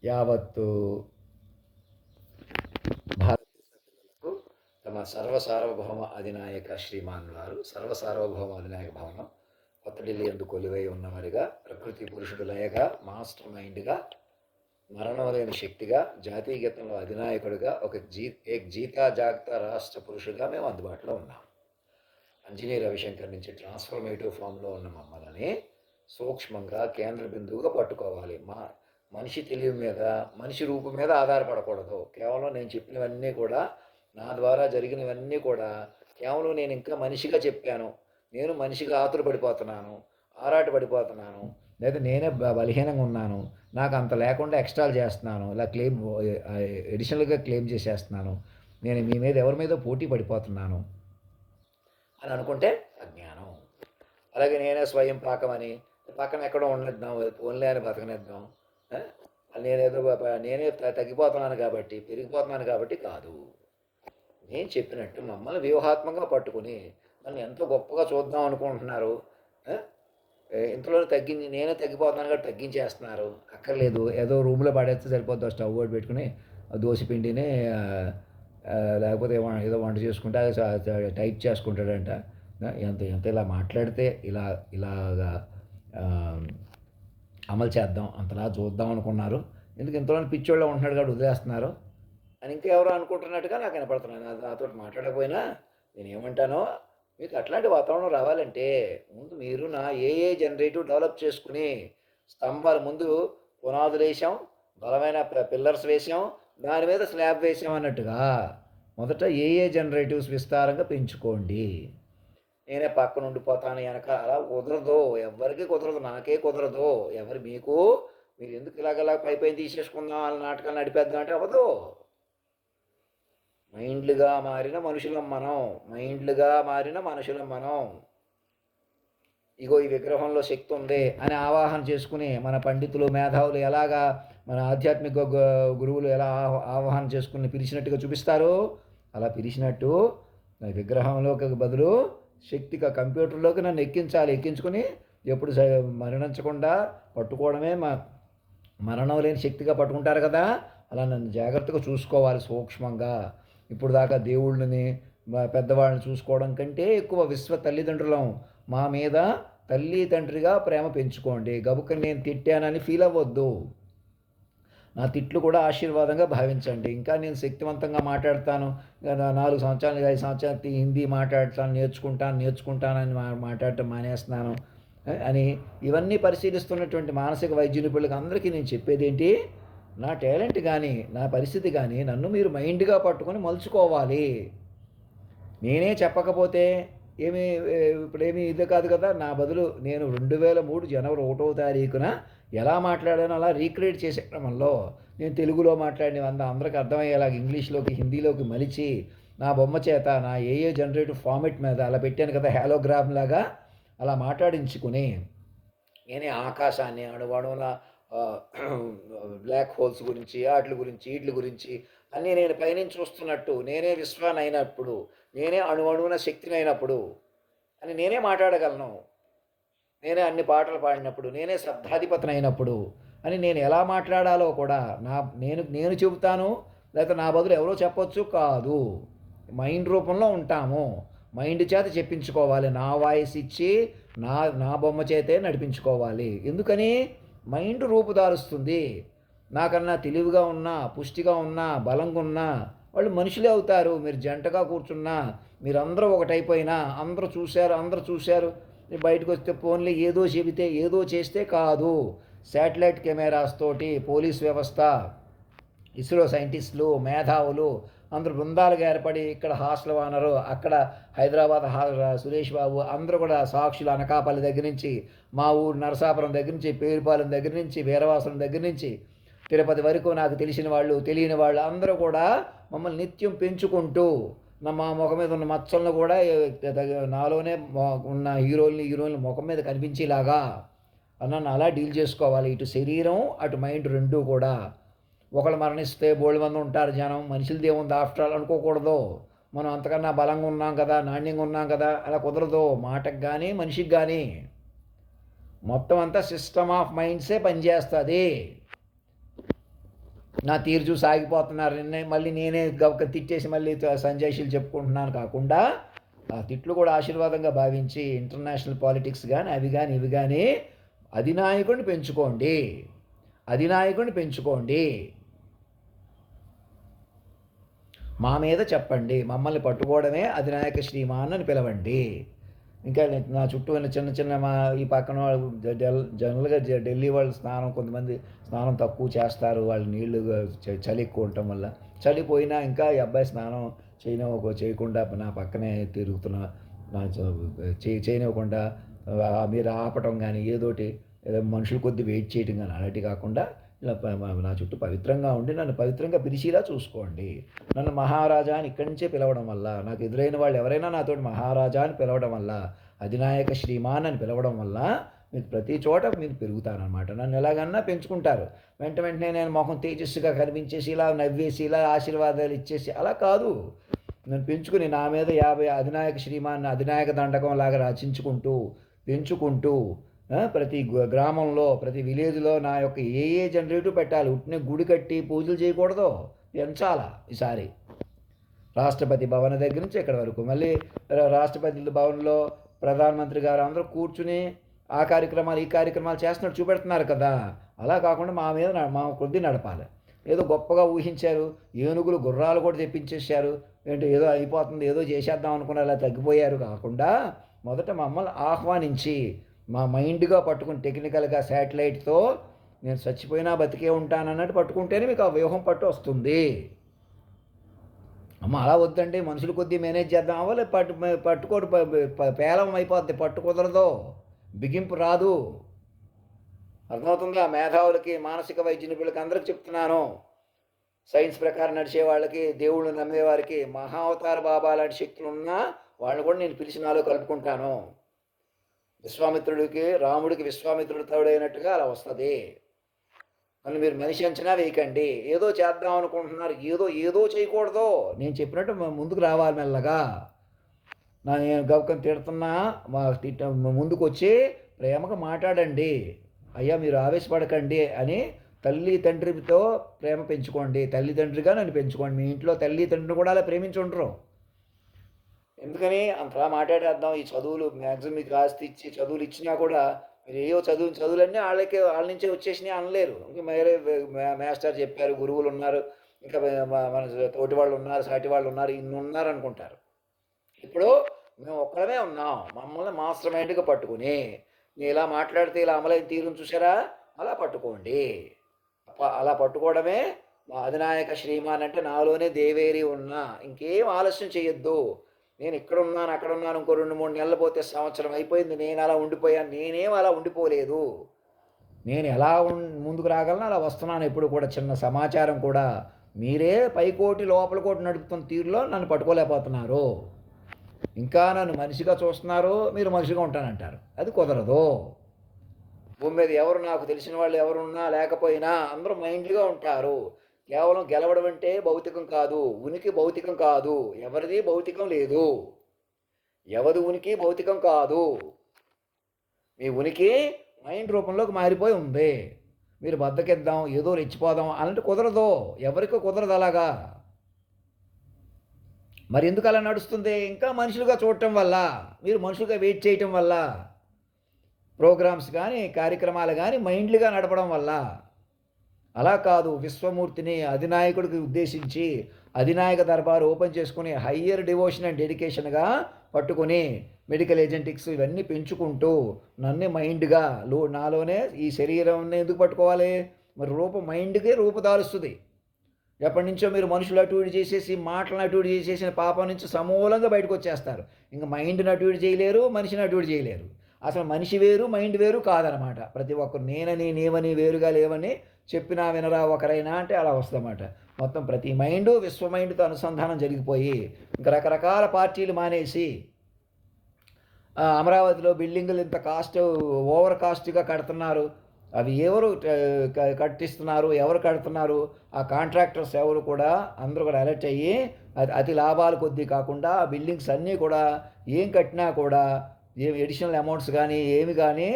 యావత్తు భారతదేశ పిల్లలకు తమ సర్వసార్వభౌమ అధినాయక శ్రీమాన్ వారు సర్వసార్వభౌమ అధినాయక భవనం కొత్త ఢిల్లీ యందు కొలువై ఉన్నవారిగా ప్రకృతి పురుషుడు లయగా మాస్టర్ మైండ్గా మరణం లేని శక్తిగా జాతీయ గీతంలో అధినాయకుడిగా ఏక్ జీతా జాగ్తా రాష్ట్ర పురుషుడిగా మేము అందుబాటులో ఉన్నాం. అంజనీ రవిశంకర్ నుంచి ట్రాన్స్ఫర్మేటివ్ ఫామ్లో ఉన్న మమ్మల్ని సూక్ష్మంగా కేంద్ర బిందువుగా పట్టుకోవాలి. మనిషి తెలివి మీద, మనిషి రూపం మీద ఆధారపడకూడదు. కేవలం నేను చెప్పినవన్నీ కూడా, నా ద్వారా జరిగినవన్నీ కూడా కేవలం నేను ఇంకా మనిషిగా చెప్పాను. నేను మనిషిగా ఆతురపడిపోతున్నాను, ఆరాటపడిపోతున్నాను, లేదా నేనే బలహీనంగా ఉన్నాను, నాకు అంత లేకుండా ఎక్స్ట్రాలు చేస్తున్నాను, ఇలా ఎడిషనల్గా క్లెయిమ్ చేసేస్తున్నాను, నేను మీ మీద ఎవరి మీద పోటీ పడిపోతున్నాను అని అనుకుంటే అజ్ఞానం. అలాగే నేనే స్వయం పాకమని పక్కన ఎక్కడో ఉండనిద్దాం, ఓన్లే అని బతకనిద్దాం, నేనే తగ్గిపోతున్నాను కాబట్టి, పెరిగిపోతున్నాను కాబట్టి కాదు. నేను చెప్పినట్టు మమ్మల్ని వ్యూహాత్మకంగా పట్టుకుని నన్ను ఎంతో గొప్పగా చూద్దాం అనుకుంటున్నారు. ఇంతలో నేనే తగ్గిపోతున్నాను కాబట్టి తగ్గించేస్తున్నారు. అక్కర్లేదు, ఏదో రూమ్లో పడేస్తే సరిపోద్ది, స్టవ్ ఒకటి పెట్టుకుని దోశపిండిని లేకపోతే ఏదో వంట చేసుకుంటే టైప్ చేసుకుంటాడంట. ఎంత ఇలా మాట్లాడితే ఇలాగా అమలు చేద్దాం, అంతలా చూద్దాం అనుకున్నారు. ఎందుకు ఇంతలో పిచ్చోళ్ళలో ఉంటున్నాడు కాబట్టి వదిలేస్తున్నారు అని ఇంకా ఎవరో అనుకుంటున్నట్టుగా నాకు వినపడుతున్నాను. నాతో మాట్లాడకపోయినా నేనేమంటానో, మీకు అట్లాంటి వాతావరణం రావాలంటే ముందు మీరు నా ఏ జనరేటివ్ డెవలప్ చేసుకుని స్తంభాలు ముందు పునాదులు వేసాం, బలమైన పిల్లర్స్ వేసాం, దాని మీద స్లాబ్ వేసాం అన్నట్టుగా మొదట ఏ జనరేటివ్స్ విస్తారంగా పెంచుకోండి. నేనే పక్కన ఉండిపోతాను వెనక అలా కుదరదు, ఎవరికి కుదరదు, నాకే కుదరదు. మీరు ఎందుకు ఇలాగలా పైపైన తీసేసుకుందాం, వాళ్ళ నాటకాలు నడిపేద్దాం అంటే అవ్వదు. మైండ్లుగా మారిన మనుషులం మనం. ఇగో ఈ విగ్రహంలో శక్తి ఉంది అని ఆవాహన చేసుకుని మన పండితులు, మేధావులు ఎలాగా, మన ఆధ్యాత్మిక గురువులు ఎలా ఆవాహన చేసుకుని పిలిచినట్టుగా చూపిస్తారు, అలా పిలిచినట్టు విగ్రహంలోకి బదులు శక్తిగా కంప్యూటర్లోకి నన్ను ఎక్కించుకుని ఎప్పుడు మరణించకుండా పట్టుకోవడమే మరణం లేని శక్తిగా పట్టుకుంటారు కదా, అలా నన్ను జాగ్రత్తగా చూసుకోవాలి సూక్ష్మంగా. ఇప్పుడు దాకా దేవుళ్ళని, పెద్దవాళ్ళని చూసుకోవడం కంటే ఎక్కువ విశ్వ తల్లిదండ్రులం మా మీద తల్లి తండ్రిగా ప్రేమ పెంచుకోండి. గబుక్కని నేను తిట్టానని ఫీల్ అవ్వద్దు, నా తిట్లు కూడా ఆశీర్వాదంగా భావించండి. ఇంకా నేను శక్తివంతంగా మాట్లాడతాను, 4 సంవత్సరాలు 5 సంవత్సరాలు హిందీ నేర్చుకుంటానని మాట్లాడటం మానేస్తున్నాను అని ఇవన్నీ పరిశీలిస్తున్నటువంటి మానసిక వైద్య నిపుణులకు అందరికీ నేను చెప్పేది ఏంటి, నా టాలెంట్ కానీ నా పరిస్థితి కానీ నన్ను మీరు మైండ్గా పట్టుకొని మలుచుకోవాలి. నేనే చెప్పకపోతే ఇప్పుడేమీ ఇది కాదు కదా. నా బదులు నేను 2003 జనవరి 1వ తారీఖున ఎలా మాట్లాడానో అలా రీక్రియేట్ చేసే క్రమంలో నేను తెలుగులో మాట్లాడిన అందరికి అర్థమయ్యేలాగా ఇంగ్లీష్లోకి, హిందీలోకి మలిచి నా బొమ్మ చేత నా జనరేటివ్ ఫార్మెట్ మీద అలా పెట్టాను కదా, హాలోగ్రామ్ లాగా అలా మాట్లాడించుకుని నేనే ఆకాశాన్ని అణువణువున బ్లాక్ హోల్స్ గురించి, వీటి గురించి అన్నీ నేను పైనుంచి చూస్తున్నట్టు, నేనే విశ్వాన్ని అయినప్పుడు, నేనే అణువణువున శక్తిని అయినప్పుడు అని నేనే మాట్లాడగలను. నేనే అన్ని పాటలు పాడినప్పుడు, నేనే శబ్దాధిపతిని అయినప్పుడు అని నేను ఎలా మాట్లాడాలో కూడా నేను చెబుతాను. లేకపోతే నా బదులు ఎవరో చెప్పొచ్చు కాదు. మైండ్ రూపంలో ఉంటాము, మైండ్ చేత చెప్పించుకోవాలి. నా వాయిస్ ఇచ్చి నా బొమ్మ చేతే నడిపించుకోవాలి. ఎందుకని? మైండ్ రూపుదారుస్తుంది. నాకన్నా తెలివిగా ఉన్నా, పుష్టిగా ఉన్నా, బలంగా ఉన్నా వాళ్ళు మనుషులే అవుతారు. మీరు జంటగా కూర్చున్నా, మీరందరూ ఒకటైపోయినా, అందరూ చూశారు బయటకు వస్తే ఫోన్లో ఏదో చెబితే ఏదో చేస్తే కాదు. శాటిలైట్ కెమెరాస్ తోటి పోలీస్ వ్యవస్థ, ఇస్రో సైంటిస్టులు, మేధావులు అందరూ బృందాలుగా ఏర్పడి, ఇక్కడ హాస్టల్ ఓనరు, అక్కడ హైదరాబాద్ సురేష్ బాబు అందరూ కూడా సాక్షులు, అనకాపల్లి దగ్గర నుంచి, మా ఊరు నరసాపురం దగ్గర నుంచి, పేరుపాలెం దగ్గర నుంచి, వీరవాసనం దగ్గర నుంచి తిరుపతి వరకు నాకు తెలిసిన వాళ్ళు, తెలియని వాళ్ళు అందరూ కూడా మమ్మల్ని నిత్యం పెంచుకుంటూ మా ముఖం మీద ఉన్న మచ్చలను కూడా నాలోనే ఉన్న హీరోయిన్లు ముఖం మీద కనిపించేలాగా నన్ను అలా డీల్ చేసుకోవాలి. ఇటు శరీరం అటు మైండ్ రెండూ కూడా. ఒకళ్ళు మరణిస్తే బోల్డ్ మంది ఉంటారు జనం, మనుషులది ఏముంది ఆఫ్టర్ ఆల్ అనుకోకూడదు. మనం అంతకన్నా బలంగా ఉన్నాం కదా, నాణ్యంగా ఉన్నాం కదా, అలా కుదరదు. మాటకు కానీ మనిషికి కానీ మొత్తం అంతా సిస్టమ్ ఆఫ్ మైండ్సే పనిచేస్తుంది. నా తీరు చూసి ఆగిపోతున్నారు. మళ్ళీ నేనే గబక్క తిట్టేసి మళ్ళీ సంజాయిషీలు చెప్పుకుంటున్నాను కాకుండా, ఆ తిట్లు కూడా ఆశీర్వాదంగా భావించి ఇంటర్నేషనల్ పాలిటిక్స్ కానీ అవి కానీ ఇవి కానీ అధినాయకుడిని పెంచుకోండి. అధినాయకుడిని పెంచుకోండి. మా మీద చెప్పండి. మమ్మల్ని పట్టుకోవడమే అధినాయక శ్రీమాన్ అని పిలవండి. ఇంకా నా చుట్టూ ఉన్న చిన్న చిన్న మా ఈ పక్కన వాళ్ళు జనరల్గా ఢిల్లీ వాళ్ళు కొంతమంది స్నానం తక్కువ చేస్తారు. వాళ్ళు నీళ్లు చలి ఎక్కువ ఉండటం వల్ల. చలిపోయినా ఇంకా ఈ అబ్బాయి స్నానం చేయకుండా నా పక్కనే తిరుగుతున్నా, చేయనివ్వకుండా మీరు ఆపటం కానీ ఏదోటి ఏదో మనుషుల కొద్ది వెయిట్ చేయటం కానీ అలాంటి కాకుండా ఇలా నా చుట్టూ పవిత్రంగా ఉండి నన్ను పవిత్రంగా పిలిచిలా చూసుకోండి. నన్ను మహారాజా అని ఇక్కడి నుంచే పిలవడం వల్ల, నాకు ఎదురైన వాళ్ళు ఎవరైనా నాతోటి మహారాజా అని పిలవడం వల్ల, అధినాయక శ్రీమాన్ అని పిలవడం వల్ల మీకు ప్రతి చోట మీరు పెరుగుతారనమాట. నన్ను ఎలాగన్నా పెంచుకుంటారు. వెంటనే నేను మొహం తేజస్సుగా కనిపించేసి ఇలా నవ్వేసి ఇలా ఆశీర్వాదాలు ఇచ్చేసి అలా కాదు. నన్ను పెంచుకుని నా మీద 50 అధినాయక శ్రీమాన్ అధినాయక దండకం లాగా రచించుకుంటూ పెంచుకుంటూ ప్రతి గ్రామంలో ప్రతి విలేజ్లో నా యొక్క ఏ జనరేటివ్ పెట్టాలి. ఉట్టిన గుడి కట్టి పూజలు చేయకూడదు, పెంచాలా. ఈసారి రాష్ట్రపతి భవన్ దగ్గర నుంచి ఇక్కడ వరకు మళ్ళీ రాష్ట్రపతి భవన్లో ప్రధానమంత్రి గారు అందరూ కూర్చుని ఆ కార్యక్రమాలు ఈ కార్యక్రమాలు చేస్తున్నట్టు చూపెడుతున్నారు కదా. అలా కాకుండా మా కొద్ది నడపాలి. ఏదో గొప్పగా ఊహించారు, ఏనుగులు గుర్రాలు కూడా తెప్పించేశారు, ఏంటో ఏదో అయిపోతుంది ఏదో చేసేద్దాం అనుకున్న అలా తగ్గిపోయారు కాకుండా మొదట మమ్మల్ని ఆహ్వానించి మా మైండ్గా పట్టుకుని టెక్నికల్గా శాటిలైట్తో నేను చచ్చిపోయినా బతికే ఉంటానన్నట్టు పట్టుకుంటేనే మీకు ఆ వ్యూహం పట్టు వస్తుంది. అమ్మ అలా వద్దండి, మనుషుల కొద్దీ మేనేజ్ చేద్దాం అవ్వాలి. పట్టుకోడు పేలం అయిపోద్ది, పట్టు కుదరదు, బిగింపు రాదు. అర్థమవుతుందా? మేధావులకి మానసిక వైద్య నిపుణులకి అందరికి చెప్తున్నాను. సైన్స్ ప్రకారం నడిచే వాళ్ళకి, దేవుళ్ళు నమ్మేవారికి, మహావతార బాబా లాంటి శక్తులు ఉన్నా వాళ్ళని కూడా నేను పిలిచి నాలో కలుపుకుంటాను. విశ్వామిత్రుడికి రాముడికి విశ్వామిత్రుడు తోడైనట్టుగా అలా వస్తుంది. అని మీరు మనిషి అంచనా వేయకండి. ఏదో చేద్దాం అనుకుంటున్నారు, ఏదో చేయకూడదు. నేను చెప్పినట్టు ముందుకు రావాలి మెల్లగా. నేను గౌకం తిడుతున్నా ముందుకు వచ్చి ప్రేమగా మాట్లాడండి. అయ్యా మీరు ఆవేశపడకండి అని తల్లి తండ్రితో ప్రేమ పెంచుకోండి. తల్లిదండ్రిగా నన్ను పెంచుకోండి. మీ ఇంట్లో తల్లి తండ్రిని కూడా అలా ప్రేమించుండరు. ఎందుకని అంతలా మాట్లాడేద్దాం. ఈ చదువులు మ్యాక్సిమం మీకు ఆస్తి ఇచ్చి చదువులు ఇచ్చినా కూడా మీరు ఏవో చదువులన్నీ వాళ్ళ నుంచే వచ్చేసినాయి అనలేరు. ఇంకా వేరే మాస్టర్ చెప్పారు, గురువులు ఉన్నారు, ఇంకా మన తోటి వాళ్ళు ఉన్నారు, సాటి వాళ్ళు ఉన్నారు, ఇన్ని ఉన్నారు అనుకుంటారు. ఇప్పుడు మేము ఒక్కడమే ఉన్నాం. మమ్మల్ని మాస్టర్ మైండ్గా పట్టుకుని నేను ఇలా మాట్లాడితే ఇలా అమలైన తీరును చూసారా, అలా పట్టుకోండి. అలా పట్టుకోవడమే మా అధినాయక శ్రీమాన్ అంటే. నాలోనే దేవేరి ఉన్నా, ఇంకేం ఆలస్యం చేయొద్దు. నేను ఇక్కడ ఉన్నాను అక్కడ ఉన్నాను, ఇంకో 2-3 నెలలు పోతే సంవత్సరం అయిపోయింది, నేను అలా ఉండిపోయాను. నేనేం అలా ఉండిపోలేదు. నేను ఎలా ముందుకు రాగలను అలా వస్తున్నాను. ఎప్పుడు కూడా చిన్న సమాచారం కూడా మీరే పైకోటి లోపల కోటి నడుపుతున్న తీరులో నన్ను పట్టుకోలేకపోతున్నారు. ఇంకా నన్ను మనిషిగా చూస్తున్నారు, మీరు మనిషిగా ఉంటానంటారు. అది కుదరదు. భూమి మీద ఎవరు నాకు తెలిసిన వాళ్ళు ఎవరున్నా లేకపోయినా అందరూ మైండ్గా ఉంటారు. కేవలం గెలవడం అంటే భౌతికం కాదు, ఉనికి భౌతికం కాదు, ఎవరిది భౌతికం లేదు. ఎవరి ఉనికి భౌతికం కాదు. మీ ఉనికి మైండ్ రూపంలోకి మారిపోయి ఉంది. మీరు బద్దకిద్దాం ఏదో రెచ్చిపోదాం అలాంటి కుదరదు. ఎవరికి కుదరదు అలాగా. మరి ఎందుకు అలా నడుస్తుంది? ఇంకా మనుషులుగా చూడటం వల్ల, మీరు మనుషులుగా వెయిట్ చేయటం వల్ల, ప్రోగ్రామ్స్ కానీ కార్యక్రమాలు కానీ మైండ్లుగా నడపడం వల్ల. అలా కాదు, విశ్వమూర్తిని అధినాయకుడికి ఉద్దేశించి అధినాయక దర్బారు ఓపెన్ చేసుకుని హయ్యర్ డివోషన్ అండ్ డెడికేషన్గా పట్టుకుని మెడికల్ ఏజెంటిక్స్ ఇవన్నీ పెంచుకుంటూ నన్ను మైండ్గా నాలోనే ఈ శరీరం ఎందుకు పట్టుకోవాలి? మరి మైండ్కే రూపుదారుస్తుంది. ఎప్పటి నుంచో మీరు మనుషులు అటు ఇటు చేసేసి మాటలను అటు ఇటు చేసేసిన పాపం నుంచి సమూలంగా బయటకు వచ్చేస్తారు. ఇంకా మైండ్ని అటు ఇటు చేయలేరు, మనిషిని అటు ఇటు చేయలేరు. అసలు మనిషి వేరు మైండ్ వేరు కాదనమాట. ప్రతి ఒక్కరు నేనని నేమని వేరుగా లేవని చెప్పినా వినరా ఒకరైనా అంటే అలా వస్తుందన్నమాట. మొత్తం ప్రతి మైండ్ విశ్వ మైండ్తో అనుసంధానం జరిగిపోయి ఇంకా రకరకాల పార్టీలు మానేసి అమరావతిలో బిల్డింగులు ఇంత ఓవర్ కాస్ట్గా కడుతున్నారు. అవి ఎవరు కట్టిస్తున్నారు, ఎవరు కడుతున్నారు, ఆ కాంట్రాక్టర్స్ ఎవరు కూడా అందరూ కూడా అలర్ట్ అయ్యి అతి లాభాలు కొద్దీ కాకుండా ఆ బిల్డింగ్స్ అన్నీ కూడా ఏం కట్టినా కూడా ఏమి ఎడిషనల్ అమౌంట్స్ కానీ ఏమి కానీ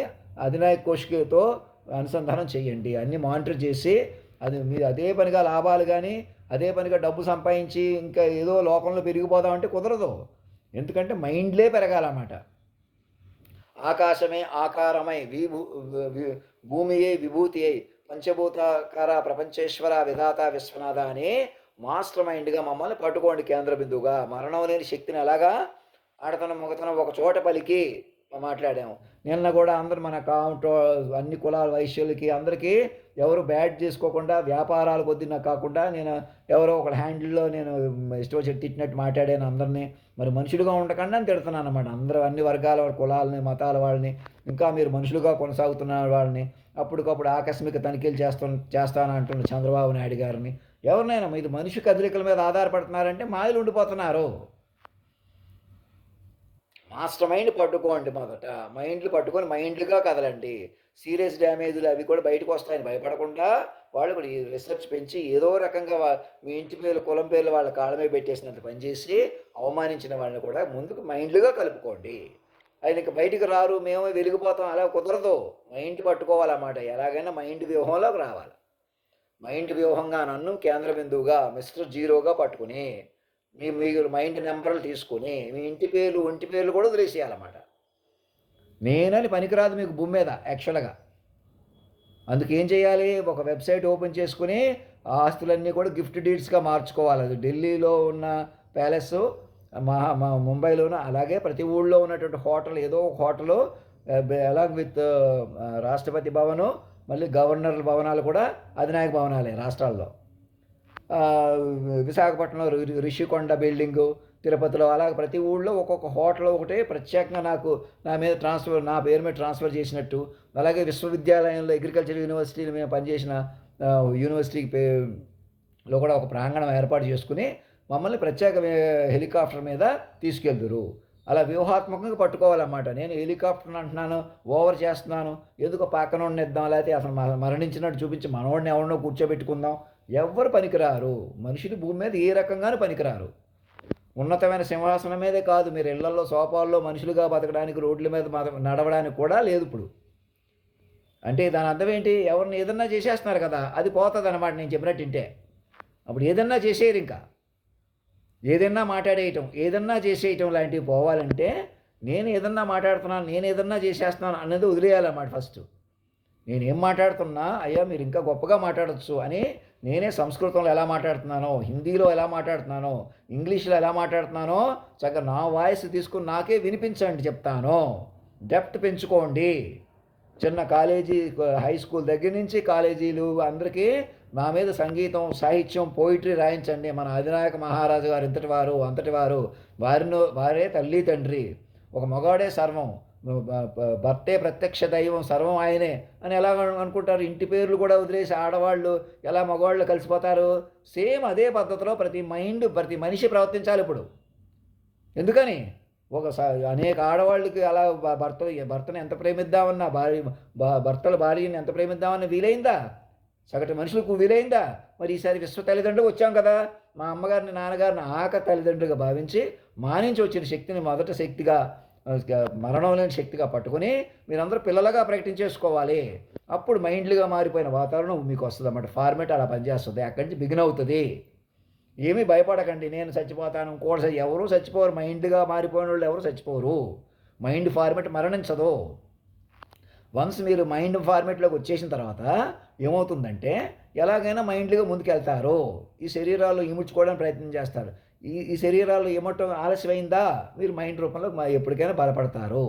అధినాయక కోష్తో అనుసంధానం చేయండి. అన్నీ మానిటర్ చేసి అది మీరు అదే పనిగా లాభాలు కానీ అదే పనిగా డబ్బు సంపాదించి ఇంకా ఏదో లోకంలో పెరిగిపోదామంటే కుదరదు. ఎందుకంటే మైండ్లే పెరగాలన్నమాట. ఆకాశమే ఆకారమై భూమియే విభూతి అయి పంచభూతాకార ప్రపంచేశ్వర విధాత విశ్వనాథ అని మాస్టర్ మైండ్గా మమ్మల్ని పట్టుకోండి కేంద్ర బిందువుగా. మరణం లేని శక్తిని ఎలాగా ఆడతనం మొగతనం ఒక చోట పలికి మాట్లాడాము. నిన్న కూడా అందరూ మన కౌంట్ అన్ని కులాల వైశ్యులకి అందరికీ ఎవరు బ్యాడ్ చేసుకోకుండా వ్యాపారాల కొద్దిన కాకుండా నేను ఎవరో ఒక హ్యాండిల్లో నేను ఇష్టం వచ్చి తిట్టినట్టు మాట్లాడాను అందరినీ. మరి మనుషులుగా ఉండకుండా అని తిడుతున్నాను అన్నమాట. అందరూ అన్ని వర్గాల కులాలని మతాల వాళ్ళని ఇంకా మీరు మనుషులుగా కొనసాగుతున్న వాళ్ళని అప్పటికప్పుడు ఆకస్మిక తనిఖీలు చేస్తానంటున్న చంద్రబాబు నాయుడు గారిని ఎవరినైనా మీరు మనిషి కదలికల మీద ఆధారపడుతున్నారంటే మాయలు ఉండిపోతున్నారు. మాస్టర్ మైండ్ పట్టుకోండి. మొదట మైండ్లు పట్టుకొని మైండ్లుగా కదలండి. సీరియస్ డ్యామేజ్లు అవి కూడా బయటకు వస్తాయని భయపడకుండా వాళ్ళు కూడా ఈ రీసెర్చ్ పెంచి ఏదో రకంగా మీ ఇంటి పేర్లు కులం పేర్లు వాళ్ళ కాళ్ళ మీద పెట్టేసినంత పనిచేసి అవమానించిన వాళ్ళని కూడా ముందుకు మైండ్లుగా కలుపుకోండి. ఆయన ఇంక బయటికి రారు మేము వెలిగిపోతాం అలా కుదరదు. మైండ్ పట్టుకోవాలన్నమాట. ఎలాగైనా మైండ్ వ్యూహంలోకి రావాలి. మైండ్ వ్యూహంగా నన్ను కేంద్ర బిందువుగా మిస్టర్ జీరోగా పట్టుకుని మీరు మైండ్ నెంబర్లు తీసుకుని మీ ఇంటి పేర్లు కూడా వదిలేసేయాలన్నమాట. నేనని పనికిరాదు మీకు భూమి మీద యాక్చువల్గా. అందుకేం చేయాలి, ఒక వెబ్సైట్ ఓపెన్ చేసుకుని ఆ ఆస్తులన్నీ కూడా గిఫ్ట్ డీడ్స్గా మార్చుకోవాలి. అది ఢిల్లీలో ఉన్న ప్యాలెస్, ముంబైలోనూ అలాగే ప్రతి ఊళ్ళో ఉన్నటువంటి హోటల్ ఏదో ఒక హోటలు అలాగ్ విత్ రాష్ట్రపతి భవను మళ్ళీ గవర్నర్ భవనాలు కూడా అధినాయక భవనాలే రాష్ట్రాల్లో. విశాఖపట్నంలో రిషికొండ బిల్డింగు, తిరుపతిలో అలాగే ప్రతి ఊళ్ళో ఒక్కొక్క హోటల్ ఒకటే ప్రత్యేకంగా నా పేరు మీద ట్రాన్స్ఫర్ చేసినట్టు. అలాగే విశ్వవిద్యాలయంలో అగ్రికల్చర్ యూనివర్సిటీలో మేము పనిచేసిన యూనివర్సిటీలో కూడా ఒక ప్రాంగణం ఏర్పాటు చేసుకుని మమ్మల్ని ప్రత్యేక హెలికాప్టర్ మీద తీసుకెళ్తురు. అలా వ్యూహాత్మకంగా పట్టుకోవాలన్నమాట. నేను హెలికాప్టర్ అంటున్నాను, ఓవర్ చేస్తున్నాను, ఎందుకో పక్కన ఇద్దాం, లేకపోతే అసలు మరణించినట్టు చూపించి మనవాడిని ఎవరినో కూర్చోబెట్టుకుందాం. ఎవ్వరు పనికిరారు. మనుషులు భూమి మీద ఏ రకంగానూ పనికిరారు. ఉన్నతమైన సింహాసనం మీదే కాదు, మీరు ఇళ్లలో సోఫాల్లో మనుషులుగా బతకడానికి రోడ్ల మీద నడవడానికి కూడా లేదు ఇప్పుడు. అంటే దాని అర్థం ఏంటి, ఎవరిని ఏదన్నా చేసేస్తున్నారు కదా, అది పోతుంది అన్నమాట. నేను చెప్పినట్టు వింటే అప్పుడు ఏదన్నా చేసేయరు. ఇంకా ఏదన్నా మాట్లాడేయటం, ఏదన్నా చేసేయటం లాంటివి పోవాలంటే నేను ఏదన్నా మాట్లాడుతున్నాను, నేను ఏదన్నా చేసేస్తున్నాను అన్నది వదిలేయాలన్నమాట. ఫస్ట్ నేనేం మాట్లాడుతున్నా, అయ్యా మీరు ఇంకా గొప్పగా మాట్లాడచ్చు అని నేనే సంస్కృతంలో ఎలా మాట్లాడుతున్నానో, హిందీలో ఎలా మాట్లాడుతున్నానో, ఇంగ్లీష్లో ఎలా మాట్లాడుతున్నానో చక్కగా నా వాయిస్ తీసుకుని నాకే వినిపించండి చెప్తాను. డెప్త్ పెంచుకోండి. చిన్న కాలేజీ హై స్కూల్ దగ్గర నుంచి కాలేజీలు అందరికీ నా మీద సంగీతం సాహిత్యం పోయిటరీ రాయించండి. మన అధినాయక మహారాజు గారు ఇంతటి వారు అంతటి వారు, వారే తల్లి తండ్రి, ఒక మగాడే సర్వం, భర్తే ప్రత్యక్ష దైవం, సర్వం ఆయనే అని ఎలా అనుకుంటారు. ఇంటి పేర్లు కూడా వదిలేసి ఆడవాళ్ళు ఎలా మగవాళ్ళు కలిసిపోతారు. సేమ్ అదే పద్ధతిలో ప్రతి మనిషి ప్రవర్తించాలి ఇప్పుడు. ఎందుకని అనేక ఆడవాళ్ళకి అలా భర్తను ఎంత ప్రేమిద్దామన్నా, భార్యని ఎంత ప్రేమిద్దామన్నా వీలైందా? సగటు మనుషులకు వీలైందా? మరి ఈసారి విశ్వ తల్లిదండ్రులు వచ్చాం కదా, మా అమ్మగారిని నాన్నగారిని తల్లిదండ్రులుగా భావించి మానించి వచ్చిన శక్తిని మొదట శక్తిగా, మరణం లేని శక్తిగా పట్టుకుని మీరందరూ పిల్లలుగా ప్రకటించేసుకోవాలి. అప్పుడు మైండ్లుగా మారిపోయిన వాతావరణం మీకు వస్తుంది అన్నమాట. ఫార్మేట్ అలా పనిచేస్తుంది. అక్కడి నుంచి బిగిన్ అవుతుంది. ఏమీ భయపడకండి, నేను చచ్చిపోతాను ఇంకోటి ఎవరూ చచ్చిపోరు. మైండ్గా మారిపోయిన వాళ్ళు ఎవరు చచ్చిపోరు. మైండ్ ఫార్మేట్ మరణించదు. వన్స్ మీరు మైండ్ ఫార్మేట్లోకి వచ్చేసిన తర్వాత ఏమవుతుందంటే ఎలాగైనా మైండ్లుగా ముందుకెళ్తారు. ఈ శరీరాలు ఇముడ్చుకోవడానికి ప్రయత్నం చేస్తారు. ఈ శరీరాలు ఏమట్టం ఆలస్యమైందా, మీరు మైండ్ రూపంలో ఎప్పటికైనా బలపడతారు.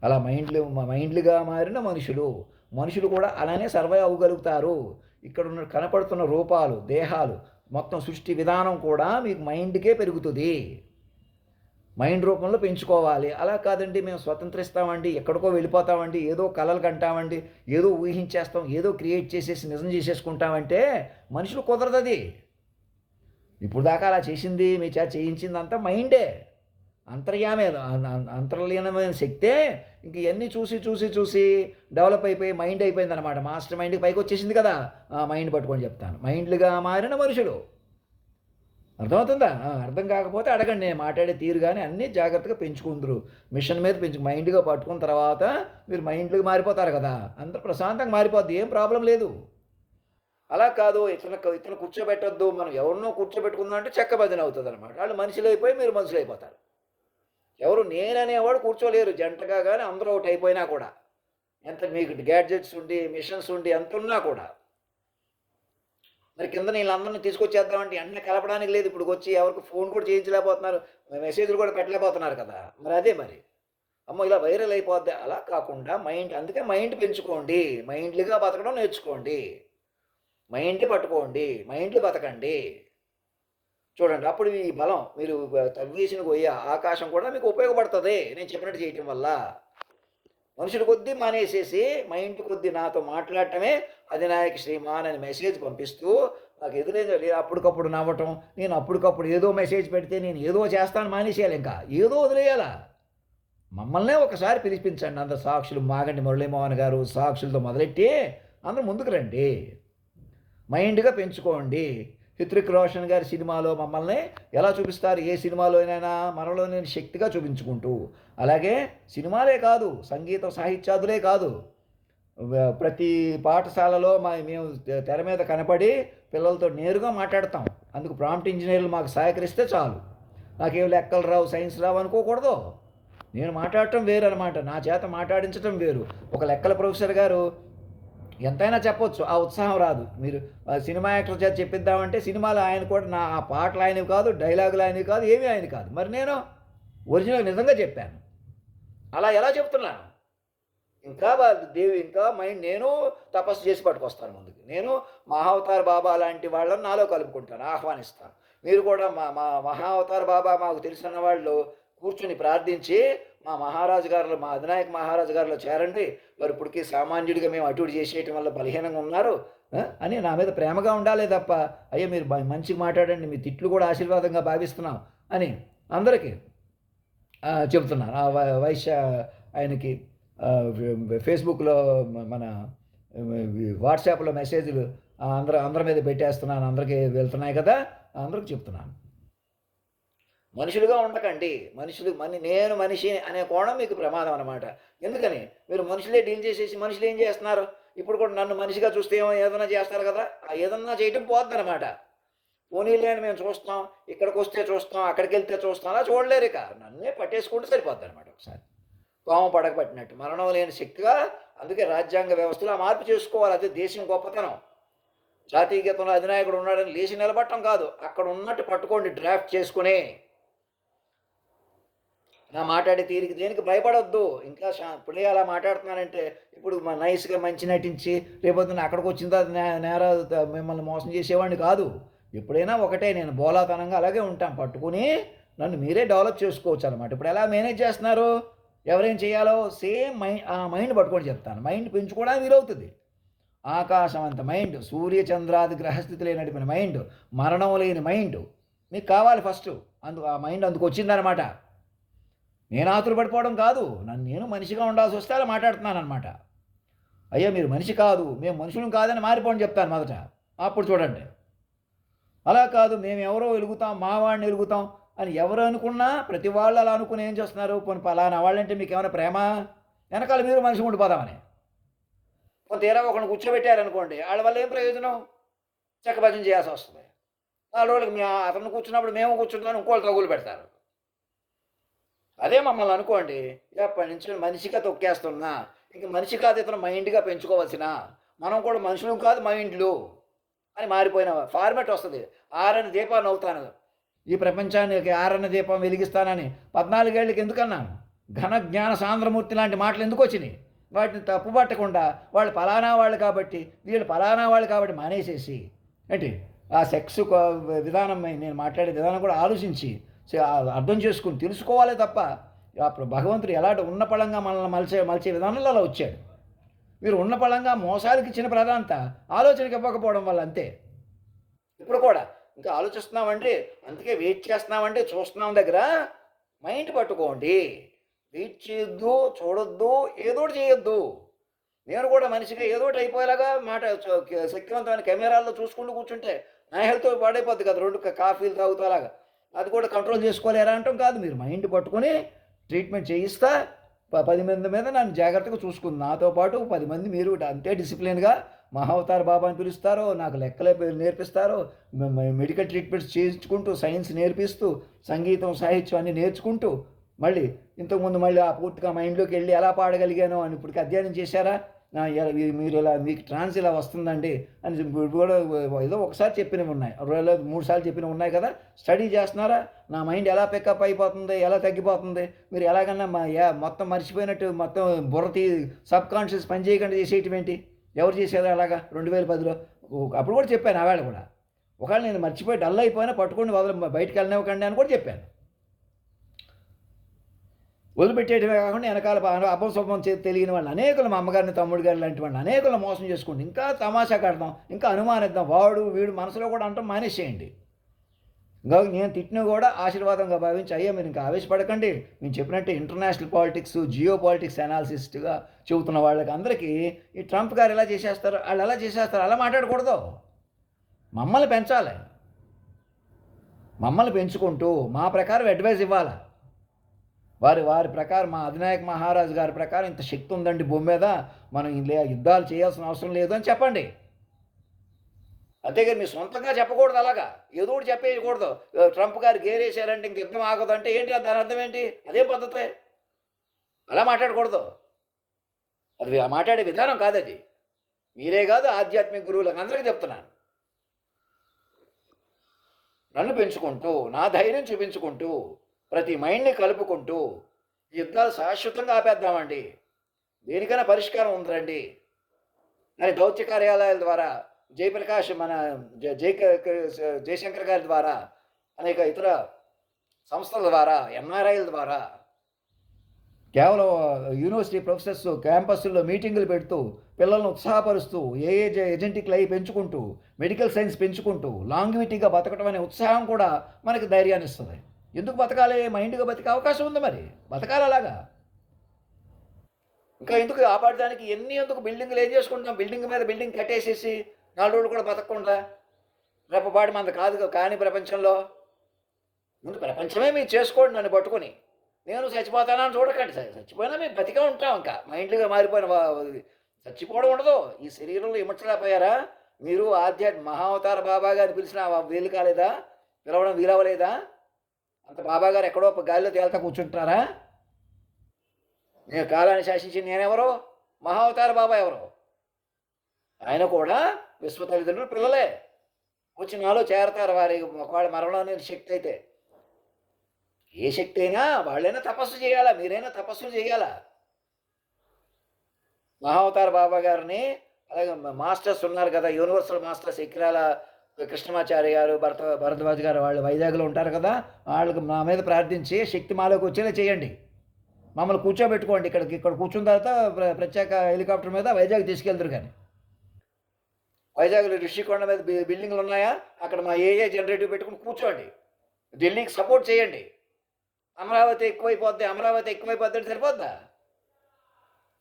అలా మైండ్లుగా మారిన మనుషులు కూడా అలానే సర్వైవ్ అవ్వగలుగుతారు. ఇక్కడ ఉన్న కనపడుతున్న రూపాలు, దేహాలు, మొత్తం సృష్టి విధానం కూడా మీకు మైండ్కే పెరుగుతుంది. మైండ్ రూపంలో పెంచుకోవాలి. అలా కాదండి మేము స్వతంత్రిస్తామండి, ఎక్కడికో వెళ్ళిపోతామండి, ఏదో కలలు కంటామండి, ఏదో ఊహించేస్తాం, ఏదో క్రియేట్ చేసేసి నిజం చేసేసుకుంటామంటే మనుషులు కుదరదు. అది ఇప్పుడు దాకా అలా చేసింది మీ చేత చేయించింది అంతా మైండే, అంతర్లీనమైన శక్తే. ఇంక ఇవన్నీ చూసి డెవలప్ అయిపోయి మైండ్ అయిపోయింది అనమాట. మాస్టర్ మైండ్కి పైకి వచ్చేసింది కదా, మైండ్ పట్టుకొని చెప్తాను. మైండ్లుగా మారిన మనుషులు. అర్థమవుతుందా? అర్థం కాకపోతే అడగండి. నేను మాట్లాడే తీరు కానీ అన్నీ జాగ్రత్తగా పెంచుకుందరు. మిషన్ మీద మైండ్గా పట్టుకున్న తర్వాత మీరు మైండ్లుగా మారిపోతారు కదా, అంత ప్రశాంతంగా మారిపోద్ది. ఏం ప్రాబ్లం లేదు. అలా కాదు, ఇతను కూర్చోబెట్టొద్దు, మనం ఎవరినో కూర్చోబెట్టుకుందాం అంటే చెక్క భజన అవుతుందన్నమాట. వాళ్ళు మనుషులైపోయి మీరు మనుషులైపోతారు. ఎవరు నేననేవాడు కూర్చోలేరు జంటగా గాని అందరూ ఒకటైపోయినా కూడా. ఎంత మీకు గ్యాడ్జెట్స్ ఉండి, మిషన్స్ ఉండి ఎంతున్నా కూడా. మరి కింద వీళ్ళందరిని తీసుకొచ్చేద్దామంటే వెంటనే కలపడానికి లేదు. ఇప్పుడుకొచ్చి ఎవరికి ఫోన్ కూడా చేయించలేకపోతున్నారు. మెసేజ్‌లు కూడా పెట్టలేకపోతున్నారు కదా! మరి అదే మరి. అమ్మో! ఇలా వైరల్ అయిపోద్ది. అలా కాకుండా అందుకే మైండ్ పెంచుకోండి. మైండ్లీగా బతకడం నేర్చుకోండి. మైండ్ పట్టుకోండి. మైండ్‌లో బతకండి. చూడండి అప్పుడు ఈ బలం మీరు తవ్వేసిన గొయ్య ఆకాశం కూడా మీకు ఉపయోగపడుతది. నేను చెప్పినట్టు చేయటం వల్ల. మనుషుల కొద్దీ మానేసేసి మైండ్ కొద్దీ నాతో మాట్లాడటమే అధినాయక శ్రీమాన్ అని మెసేజ్ పంపిస్తూ నాకు ఎదురైంది అప్పటికప్పుడు నవ్వటం, నేను అప్పటికప్పుడు ఏదో మెసేజ్ పెడితే నేను ఏదో చేస్తాను మానేసేయాలి, ఇంకా ఏదో వదిలేయాలా. మమ్మల్నే ఒకసారి పిలిపించండి అందరు సాక్షులు, మాగంటి మురళీమోహన్ గారు సాక్షులతో మొదలెట్టి అందరూ ముందుకు రండి. మైండ్గా పెంచుకోండి. హృతిక్ రోషన్ గారి సినిమాలో మమ్మల్ని ఎలా చూపిస్తారు, ఏ సినిమాలోనైనా మనలో నేను శక్తిగా చూపించుకుంటూ, అలాగే సినిమాలే కాదు సంగీత సాహిత్యాదులే కాదు, ప్రతి పాఠశాలలో మేము తెర మీద కనపడి పిల్లలతో నేరుగా మాట్లాడతాం. అందుకు ప్రాంప్ట్ ఇంజనీర్లు మాకు సహకరిస్తే చాలు. నాకేం లెక్కలు రావు, సైన్స్ రావు అనుకోకూడదు. నేను మాట్లాడటం వేరు అనమాట, నా చేత మాట్లాడించటం వేరు. ఒక లెక్కల ప్రొఫెసర్ గారు ఎంతైనా చెప్పొచ్చు, ఆ ఉత్సాహం రాదు. మీరు సినిమా యాక్టర్ చేత చెప్పిద్దామంటే సినిమాలో ఆయన కూడా నా ఆ పాటలు ఆయనవి కాదు, డైలాగులు ఆయనవి కాదు, ఏమీ ఆయన కాదు. మరి నేను ఒరిజినల్ నిజంగా చెప్పాను. అలా ఎలా చెప్తున్నాను? ఇంకా ఇంకా మైండ్ నేను తపస్సు చేసి పట్టుకొస్తాను ముందుకు. నేను మహావతార్ బాబా లాంటి వాళ్ళని నాలో కలుపుకుంటాను, ఆహ్వానిస్తాను. మీరు కూడా మా మహావతార్ బాబా మాకు తెలిసిన వాళ్ళు కూర్చుని ప్రార్థించి మా మహారాజు గారులు, మా అధినాయక మహారాజు గారిలో చేరండి, వారు ఇప్పటికీ సామాన్యుడిగా మేము అటు ఇటు చేసేయటం వల్ల బలహీనంగా ఉన్నారు అని నా మీద ప్రేమగా ఉండాలే తప్ప, అయ్యో మీరు మంచిగా మాట్లాడండి, మీ తిట్లు కూడా ఆశీర్వాదంగా భావిస్తున్నాం అని అందరికీ చెబుతున్నాను. ఆ వైశ్య ఆయనకి ఫేస్బుక్లో మన వాట్సాప్లో మెసేజ్లు అందరి మీద పెట్టేస్తున్నాను, అందరికీ వెళ్తున్నాయి కదా, అందరికి చెప్తున్నాను. మనుషులుగా ఉండకండి. నేను మనిషి అనే కోణం మీకు ప్రమాదం అనమాట. ఎందుకని మీరు మనుషులే డీల్ చేసేసి మనుషులు ఏం చేస్తున్నారు, ఇప్పుడు కూడా నన్ను మనిషిగా చూస్తే ఏదైనా చేస్తారు కదా, ఆ ఏదన్నా చేయటం పోద్దనమాట. పోనీలే అని మేము చూస్తాం, ఇక్కడికి వస్తే చూస్తాం, అక్కడికి వెళ్తే చూస్తాం, అలా చూడలేరు. ఇక నన్నే పట్టేసుకుంటే సరిపోద్ది అనమాట. ఒకసారి పాము పడక పట్టినట్టు మరణం లేని శక్తిగా. అందుకే రాజ్యాంగ వ్యవస్థలో ఆ మార్పు చేసుకోవాలి. అదే దేశం గొప్పతనం. జాతీయ గీతంలో అధినాయకుడు ఉన్నాడని లేచి నిలబడటం కాదు, అక్కడ ఉన్నట్టు పట్టుకోండి డ్రాఫ్ట్ చేసుకుని. నా మాట్లాడే తీరికి దేనికి భయపడొద్దు. ఇంకా ఇప్పుడే అలా మాట్లాడుతున్నానంటే ఇప్పుడు నైస్గా మంచి నటించి రేపొద్దున అక్కడికి వచ్చిన తర్వాత మిమ్మల్ని మోసం చేసేవాడిని కాదు. ఎప్పుడైనా ఒకటే, నేను బోలాతనంగా అలాగే ఉంటాను. పట్టుకుని నన్ను మీరే డెవలప్ చేసుకోవచ్చు అనమాట. ఇప్పుడు ఎలా మేనేజ్ చేస్తున్నారు, ఎవరేం చేయాలో సేమ్ ఆ మైండ్ పట్టుకొని చెప్తాను. మైండ్ పెంచుకోవడానికి వీలవుతుంది. ఆకాశం అంత మైండ్, సూర్య చంద్రాది గ్రహస్థితి నడిపిన మైండ్, మరణం లేని మైండ్ మీకు కావాలి ఫస్ట్. ఆ మైండ్ అందుకు వచ్చిందనమాట. నేను ఆతురపడిపోవడం కాదు, నేను మనిషిగా ఉండాల్సి వస్తే అలా మాట్లాడుతున్నాను అనమాట. అయ్యా మీరు మనిషి కాదు, మేము మనుషులం కాదని మారిపోవని చెప్తాను మొదట, అప్పుడు చూడండి. అలా కాదు, మేము ఎవరో వెలుగుతాం, మా వాడిని వెలుగుతాం అని ఎవరు అనుకున్నా ప్రతి వాళ్ళు అలా అనుకుని ఏం చేస్తున్నారు, పోనీ పలానా వాళ్ళంటే మీకు ఏమైనా ప్రేమ, వెనకాల మీరు మనిషి ఉండిపోదామని. కొంత తీరా ఒకరిని కూర్చోబెట్టారనుకోండి, వాళ్ళ వల్ల ఏం ప్రయోజనం, చక్కభజన చేయాల్సి వస్తుంది. 4 రోజులకి అతను కూర్చున్నప్పుడు మేము కూర్చుంటామని ఇంకోళ్ళు తగులు పెడతారు. అదే మమ్మల్ని అనుకోండి, ఎప్పటి నుంచి మనిషిగా తొక్కేస్తున్నా, ఇంక మనిషి కాదు ఇతను మైండ్గా పెంచుకోవాల్సిన, మనం కూడా మనుషులు కాదు మైండ్లు అని మారిపోయిన ఫార్మెట్ వస్తుంది. ఆరని దీపాన్ని అవుతాను, ఈ ప్రపంచానికి ఆరని దీపం వెలిగిస్తానని 14 ఏళ్ళకి ఎందుకన్నాను. ఘన జ్ఞాన సాంద్రమూర్తి లాంటి మాటలు ఎందుకు వచ్చినాయి, వాటిని తప్పుపట్టకుండా వాళ్ళు ఫలానా వాళ్ళు కాబట్టి వీళ్ళు ఫలానా వాళ్ళు కాబట్టి మానేసేసి ఏంటి ఆ సెక్స్ విధానం, నేను మాట్లాడే విధానం కూడా ఆలోచించి అర్థం చేసుకుని తెలుసుకోవాలే తప్ప అప్పుడు భగవంతుడు ఎలాంటి ఉన్నపళంగా మనల్ని మలిచే విధానంలో అలా వచ్చాడు. మీరు ఉన్నపళంగా మోసానికి ఇచ్చిన ప్రాధాన్యత ఆలోచనకి ఇవ్వకపోవడం వల్ల అంతే. ఇప్పుడు కూడా ఇంకా ఆలోచిస్తున్నామంటే, అందుకే వెయిట్ చేస్తున్నామంటే చూస్తున్నాం దగ్గర మైండ్ పట్టుకోండి. వెయిట్ చేయొద్దు, చూడొద్దు, ఏదోటి చేయొద్దు. నేను కూడా మనిషిగా ఏదోటి అయిపోయేలాగా శక్తివంతమైన కెమెరాల్లో చూసుకుంటూ కూర్చుంటే నా హెల్త్ పాడైపోద్ది కదా, 2 కాఫీలు తాగుతాలాగా. అది కూడా కంట్రోల్ చేసుకోలేరా అంటాం కాదు. మీరు మైండ్ పట్టుకొని ట్రీట్మెంట్ చేయిస్తా 10 మంది మీద నన్ను జాగ్రత్తగా చూసుకుంది. నాతో పాటు 10 మంది మీరు అంతే డిసిప్లిన్గా మహావతార్ బాబా అని పిలుస్తారో, నాకు లెక్కలే నేర్పిస్తారో, మెడికల్ ట్రీట్మెంట్స్ చేయించుకుంటూ, సైన్స్ నేర్పిస్తూ, సంగీతం సాహిత్యం అన్నీ నేర్చుకుంటూ, మళ్ళీ ఇంతకుముందు మళ్ళీ ఆ పూర్తిగా మైండ్లోకి వెళ్ళి ఎలా పాడగలిగాను అని ఇప్పటికి అధ్యయనం చేశారా? మీరు ఇలా మీకు ట్రాన్స్ ఇలా వస్తుందండి అని ఇప్పుడు కూడా ఏదో ఒకసారి చెప్పినవి ఉన్నాయి, 3 సార్లు చెప్పినవి ఉన్నాయి కదా, స్టడీ చేస్తున్నారా? నా మైండ్ ఎలా పికప్ అయిపోతుంది, ఎలా తగ్గిపోతుంది, మీరు ఎలాగన్నా మొత్తం మర్చిపోయినట్టు మొత్తం సబ్ కాన్షియస్ పని చేయకుండా చేసేయటం ఏంటి? ఎవరు చేశారు అలాగా 2010లో? అప్పుడు కూడా చెప్పాను ఆవేళ కూడా, ఒకవేళ నేను మర్చిపోయి డల్ అయిపోయినా పట్టుకొని బయటికి వెళ్ళనివ్వకండి అని కూడా చెప్పాను. వదిలిపెట్టేయడమే కాకుండా వెనకాల అపశుభం తెలియని వాళ్ళు అనేకులు, మా అమ్మగారిని తమ్ముడు గారు లాంటి వాళ్ళు అనేకులు మోసం చేసుకుంటూ ఇంకా తమాషా కడదాం, ఇంకా అనుమానిద్దాం, వాడు వీడు మనసులో కూడా అంటాం మానేసేయండి. ఇంకా నేను తిట్టిన కూడా ఆశీర్వాదంగా భావించి, అయ్యా మీరు ఇంకా ఆవేశపడకండి, నేను చెప్పినట్టు ఇంటర్నేషనల్ పాలిటిక్స్, జియో పాలిటిక్స్ అనాలిసిస్ట్గా చెబుతున్న వాళ్ళకి అందరికీ ఈ ట్రంప్ గారు ఎలా చేసేస్తారు, వాళ్ళు ఎలా చేసేస్తారు, అలా మాట్లాడకూడదు. మమ్మల్ని పెంచాలి, మమ్మల్ని పెంచుకుంటూ మా ప్రకారం అడ్వైజ్ ఇవ్వాలి. వారి ప్రకారం, మా అధినాయక మహారాజు గారి ప్రకారం ఇంత శక్తి ఉందండి భూమి మీద, మనం యుద్ధాలు చేయాల్సిన అవసరం లేదు అని చెప్పండి. అంతేగాని మీ సొంతంగా చెప్పకూడదు, అలాగా ఏదో ఒకటి చెప్పేయకూడదు. ట్రంప్ గారు గేరేశారంటే ఇంక యుద్ధం ఆగదు అంటే ఏంటి దాని అర్థం ఏంటి? అదే పద్ధతే, అలా మాట్లాడకూడదు. అది మాట్లాడే విధానం కాదు అది. మీరే కాదు, ఆధ్యాత్మిక గురువులకు అందరికీ చెప్తున్నాను. నన్ను పెంచుకుంటూ, నా ధైర్యం చూపించుకుంటూ, ప్రతి మైండ్ని కలుపుకుంటూ యుద్ధాలు శాశ్వతంగా ఆపేద్దామండి, దేనికైనా పరిష్కారం ఉందండి అని దౌత్య కార్యాలయాల ద్వారా, జయప్రకాష్ మన జయశంకర్ గారి ద్వారా, అనేక ఇతర సంస్థల ద్వారా, ఎన్ఆర్ఐల ద్వారా, కేవలం యూనివర్సిటీ ప్రొఫెసర్స్ క్యాంపస్ల్లో మీటింగులు పెడుతూ పిల్లలను ఉత్సాహపరుస్తూ, ఏజెంటిక్ లైఫ్ పెంచుకుంటూ, మెడికల్ సైన్స్ పెంచుకుంటూ లాంగ్విటీగా బతకడం అనే ఉత్సాహం కూడా మనకి ధైర్యాన్ని ఇస్తుంది. ఎందుకు బతకాలి? మైండ్గా బతికే అవకాశం ఉంది, మరి బతకాలి అలాగా. ఇంకా ఎందుకు ఆపాడడానికి ఎందుకు బిల్డింగ్లు ఏం చేసుకుంటాం? బిల్డింగ్ మీద బిల్డింగ్ కట్టేసేసి 4 రోజులు కూడా బతకకుండా రెప్పపాటి మంది కాదు కానీ ప్రపంచంలో. ముందు ప్రపంచమే మీరు చేసుకోండి నన్ను పట్టుకొని, నేను చచ్చిపోతానని చూడకండి. చచ్చిపోయినా మేము బతికే ఉంటాం, ఇంకా మైండ్గా మారిపోయిన చచ్చిపోవడం ఉండదు. ఈ శరీరంలో ఇమర్చలేకపోయారా మీరు? మహావతార బాబా గారిని పిలిచిన వీలు కాలేదా? పిలవడం వీలవలేదా? అంత బాబా గారు ఎక్కడో గాలిలో తేల్తా కూర్చుంటున్నారా? నేను కాలాన్ని శాసించి నేనెవరో, మహావతార బాబా ఎవరో? ఆయన కూడా విశ్వ తల్లిదండ్రులు పిల్లలే, వచ్చి నాలో చేరతారు. ఒకవేళ మరణం శక్తి అయితే, ఏ శక్తి అయినా వాళ్ళైనా తపస్సు చేయాలా, మీరైనా తపస్సులు చేయాలా. మహావతార బాబా గారిని, అలాగే మాస్టర్స్ ఉన్నారు కదా, యూనివర్సల్ మాస్టర్స్, ఇక్రాల కృష్ణమాచార్య గారు, భరద్వాజ్ గారు, వాళ్ళు వైజాగ్లో ఉంటారు కదా, వాళ్ళకి మా మీద ప్రార్థించి శక్తి మాలోకి వచ్చేలా చేయండి. మమ్మల్ని కూర్చోబెట్టుకోండి, ఇక్కడ కూర్చున్న తర్వాత ప్రత్యేక హెలికాప్టర్ మీద వైజాగ్ తీసుకెళ్తారు. కానీ వైజాగ్లో ఋషికొండ మీద బిల్డింగ్లు ఉన్నాయా, అక్కడ మా ఏఏ జనరేటివ్ పెట్టుకుని కూర్చోండి, ఢిల్లీకి సపోర్ట్ చేయండి. అమరావతి ఎక్కువైపోద్ది అంటే సరిపోద్దా?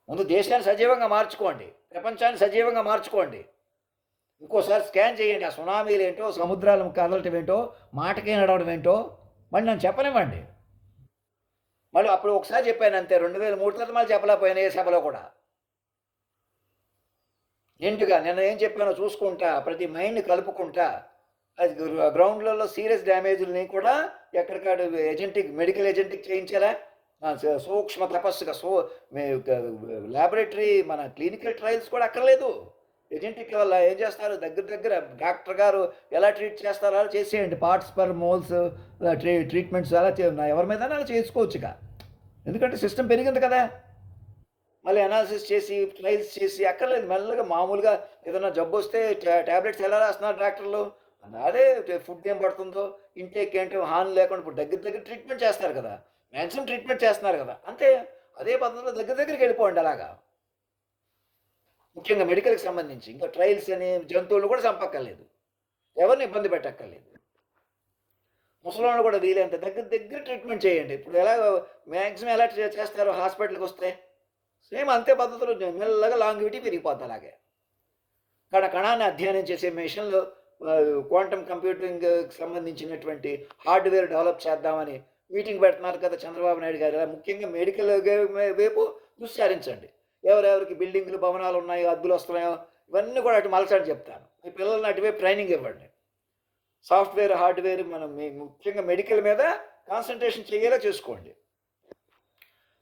ముందు దేశాన్ని సజీవంగా మార్చుకోండి, ప్రపంచాన్ని సజీవంగా మార్చుకోండి. ఇంకోసారి స్కాన్ చేయండి, ఆ సునామీలు ఏంటో, సముద్రాలు కదలటం ఏంటో, మాటకే నడవడం ఏంటో మళ్ళీ నన్ను చెప్పనివ్వండి. మళ్ళీ అప్పుడు ఒకసారి చెప్పాను అంతే, 2003 తర్వాత మళ్ళీ చెప్పలేకపోయాను ఏ సభలో కూడా. నిండుగా నిన్న ఏం చెప్పానో చూసుకుంటా, ప్రతి మైండ్ని కలుపుకుంటా, అది గ్రౌండ్లలో సీరియస్ డ్యామేజ్ని కూడా ఎక్కడికాడ మెడికల్ ఏజెంటిక్ చేయించారా, సూక్ష్మ తపస్సుగా ల్యాబొరేటరీ మన క్లినికల్ ట్రయల్స్ కూడా అక్కర్లేదు. ఏజెంటిక్ వల్ల ఏం చేస్తారు, దగ్గర డాక్టర్ గారు ఎలా ట్రీట్ చేస్తారో అలా చేసేయండి. పార్ట్స్ పర్ మోల్స్ ట్రీట్మెంట్స్ అలా ఎవరి మీద అలా చేసుకోవచ్చు ఇక, ఎందుకంటే సిస్టమ్ పెరిగింది కదా. మళ్ళీ అనాలిసిస్ చేసి ట్రయల్స్ చేసి అక్కర్లేదు, మెల్లగా మామూలుగా ఏదైనా జబ్బు వస్తే ట్యాబ్లెట్స్ ఎలా రాస్తున్నారు డాక్టర్లు, అదే ఫుడ్ ఏం పడుతుందో, ఇంటేక్ ఏంటో హాని లేకుండా ఇప్పుడు దగ్గర ట్రీట్మెంట్ చేస్తారు కదా, మ్యాక్సిమం ట్రీట్మెంట్ చేస్తున్నారు కదా, అంతే అదే పద్ధతిలో దగ్గరికి వెళ్ళిపోండి అలాగా. ముఖ్యంగా మెడికల్కి సంబంధించి ఇంకా ట్రయల్స్ అని జంతువులు కూడా చంపక్కర్లేదు, ఎవరిని ఇబ్బంది పెట్టక్కర్లేదు. ముసలివాళ్ళు కూడా వీలైనంత దగ్గర ట్రీట్మెంట్ చేయండి. ఇప్పుడు ఎలా మ్యాక్సిమం ఎలా చేస్తారు, హాస్పిటల్కి వస్తే సేమ్ అంతే పద్ధతిలో మెల్లగా లాంగివిటీ పెరిగిపోద్ది. అలాగే కణాన్ని అధ్యయనం చేసే మిషన్లు, క్వాంటమ్ కంప్యూటింగ్కి సంబంధించినటువంటి హార్డ్వేర్ డెవలప్ చేద్దామని మీటింగ్ పెడుతున్నారు కదా చంద్రబాబు నాయుడు గారు. ముఖ్యంగా మెడికల్ వైపు దృష్టి సారించండి. ఎవరెవరికి బిల్డింగ్లు భవనాలు ఉన్నాయో, అద్దులు వస్తున్నాయో, ఇవన్నీ కూడా అటు మలచని చెప్తాను. మీ పిల్లల్ని అటువైపు ట్రైనింగ్ ఇవ్వండి. సాఫ్ట్‌వేర్, హార్డ్‌వేర్ మనం ముఖ్యంగా మెడికల్ మీద కాన్సంట్రేషన్ చేయేలా చేసుకోండి.